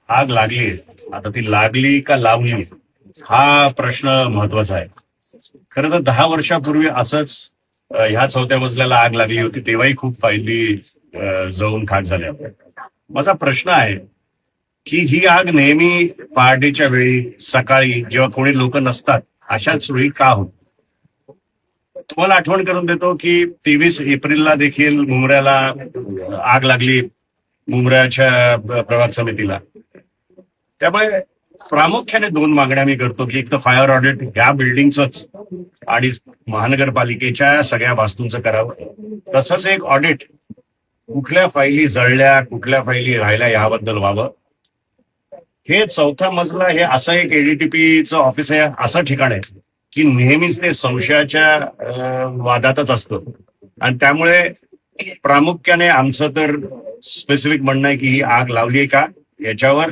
आग लागली, आता ती लागली का लावली हा प्रश्न महत्वाचा आहे. खरं तर 10 वर्षापूर्वी असंच ह्या 4थ्या मजल्याला आग लागली होती, तेव्हाही खूप फायली जळून खाक झाल्या. माझा प्रश्न आहे की ही आग नेहमी पहाटेच्या वेळी, सकाळी जेव्हा कोणी लोक नसतात अशाच वेळी का होत? तुम्हाला आठवण करून देतो की 23 एप्रिलला देखील मुंबऱ्याला आग लागली, मुंबऱ्याच्या प्रभाग समितीला. त्यामुळे प्रामुख्याने दोन मागण्या मी करतो की एक तर फायर ऑडिट ह्या बिल्डिंगच आणि महानगरपालिकेच्या सगळ्या वास्तूंचं करावं. तसंच एक ऑडिट कुठल्या फाईली जळल्या, कुठल्या फाईली राहिल्या याबद्दल व्हावं. हे 4था मजला हे असं एक एडीटीपीचं ऑफिस आहे, असं ठिकाण आहे की नेहमीच ते संशयाच्या वादातच असतं. आणि त्यामुळे प्रामुख्याने आमचं तर स्पेसिफिक म्हणणं आहे की ही आग लावली आहे का याच्यावर